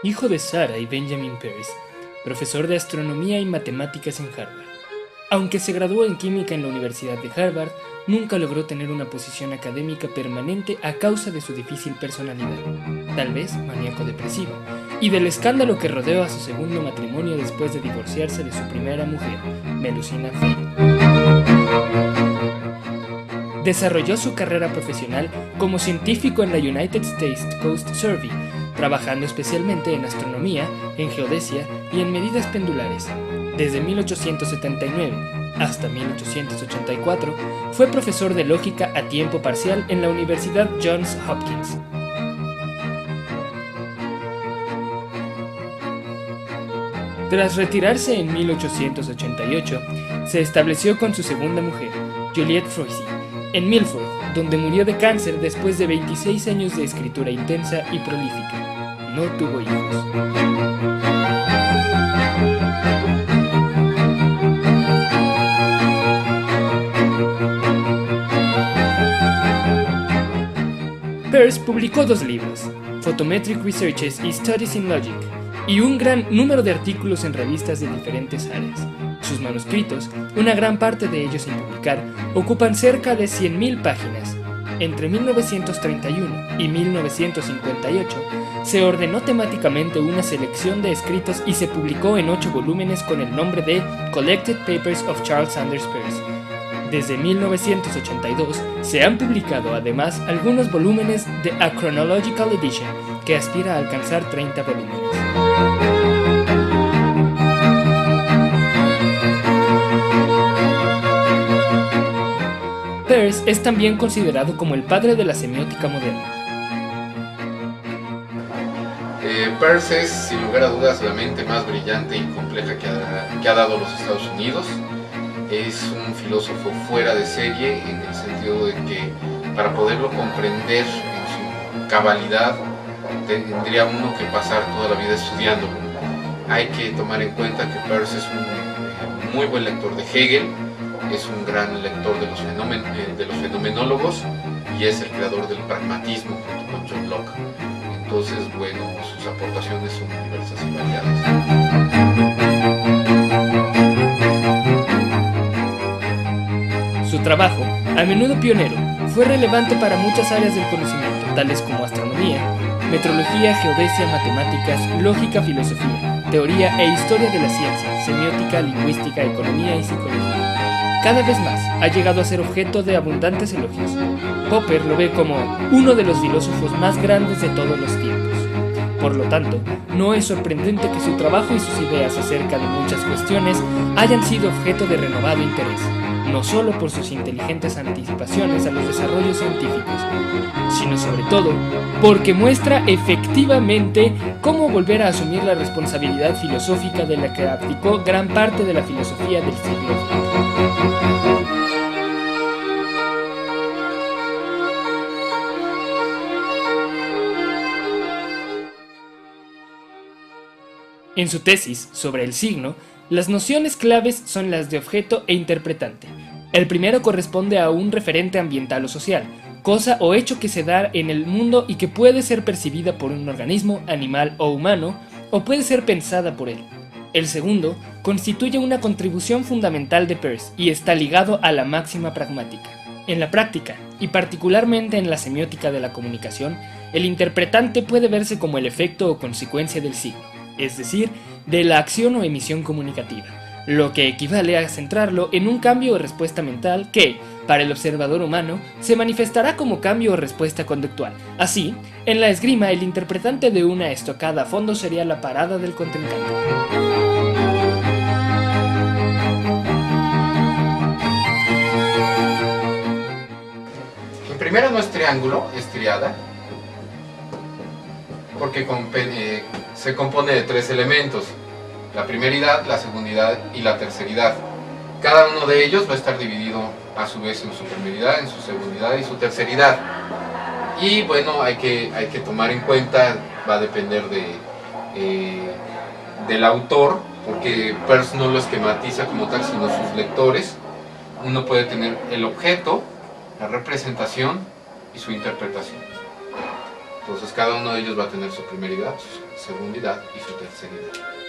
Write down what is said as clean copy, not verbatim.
hijo de Sarah y Benjamin Peirce, profesor de astronomía y matemáticas en Harvard. Aunque se graduó en química en la Universidad de Harvard, nunca logró tener una posición académica permanente a causa de su difícil personalidad, tal vez maníaco-depresiva, y del escándalo que rodeó a su segundo matrimonio después de divorciarse de su primera mujer, Melusina Fay. Desarrolló su carrera profesional como científico en la United States Coast Survey, trabajando especialmente en astronomía, en geodesia y en medidas pendulares. Desde 1879 hasta 1884 fue profesor de lógica a tiempo parcial en la Universidad Johns Hopkins. Tras retirarse en 1888, se estableció con su segunda mujer, Juliette Froissy, en Milford, donde murió de cáncer después de 26 años de escritura intensa y prolífica. No tuvo hijos. Peirce publicó 2 libros, Photometric Researches y Studies in Logic, y un gran número de artículos en revistas de diferentes áreas. Sus manuscritos, una gran parte de ellos sin publicar, ocupan cerca de 100.000 páginas. Entre 1931 y 1958 se ordenó temáticamente una selección de escritos y se publicó en 8 volúmenes con el nombre de Collected Papers of Charles Sanders Peirce. Desde 1982 se han publicado además algunos volúmenes de A Chronological Edition, que aspira a alcanzar 30 volúmenes. Peirce es también considerado como el padre de la semiótica moderna. Peirce es, sin lugar a dudas, la mente más brillante y compleja que ha dado los Estados Unidos. Es un filósofo fuera de serie en el sentido de que para poderlo comprender en su cabalidad tendría uno que pasar toda la vida estudiándolo. Hay que tomar en cuenta que Peirce es un muy buen lector de Hegel, es un gran lector de los fenomenólogos y es el creador del pragmatismo junto con John Locke. Entonces, bueno, sus aportaciones son diversas y variadas. Su trabajo, a menudo pionero, fue relevante para muchas áreas del conocimiento, tales como astronomía, metrología, geodesia, matemáticas, lógica, filosofía, teoría e historia de la ciencia, semiótica, lingüística, economía y psicología. Cada vez más ha llegado a ser objeto de abundantes elogios. Popper lo ve como uno de los filósofos más grandes de todos los tiempos. Por lo tanto, no es sorprendente que su trabajo y sus ideas acerca de muchas cuestiones hayan sido objeto de renovado interés, no solo por sus inteligentes anticipaciones a los desarrollos científicos, sino sobre todo porque muestra efectivamente cómo volver a asumir la responsabilidad filosófica de la que abdicó gran parte de la filosofía del siglo XX. En su tesis sobre el signo, las nociones claves son las de objeto e interpretante. El primero corresponde a un referente ambiental o social, cosa o hecho que se da en el mundo y que puede ser percibida por un organismo, animal o humano, o puede ser pensada por él. El segundo constituye una contribución fundamental de Peirce y está ligado a la máxima pragmática. En la práctica, y particularmente en la semiótica de la comunicación, el interpretante puede verse como el efecto o consecuencia del signo, es decir, de la acción o emisión comunicativa, lo que equivale a centrarlo en un cambio o respuesta mental que, para el observador humano, se manifestará como cambio o respuesta conductual. Así, en la esgrima, el interpretante de una estocada a fondo sería la parada del contrincante. En primera no es triángulo, es triada, porque se compone de 3 elementos: la primeridad, la segundidad y la terceridad. Cada uno de ellos va a estar dividido a su vez en su primeridad, en su segundidad y su terceridad. Y bueno, hay que tomar en cuenta, va a depender del autor, porque Peirce no lo esquematiza como tal, sino sus lectores. Uno puede tener el objeto, la representación y su interpretación. Entonces cada uno de ellos va a tener su primeridad, su segundidad y su terceridad.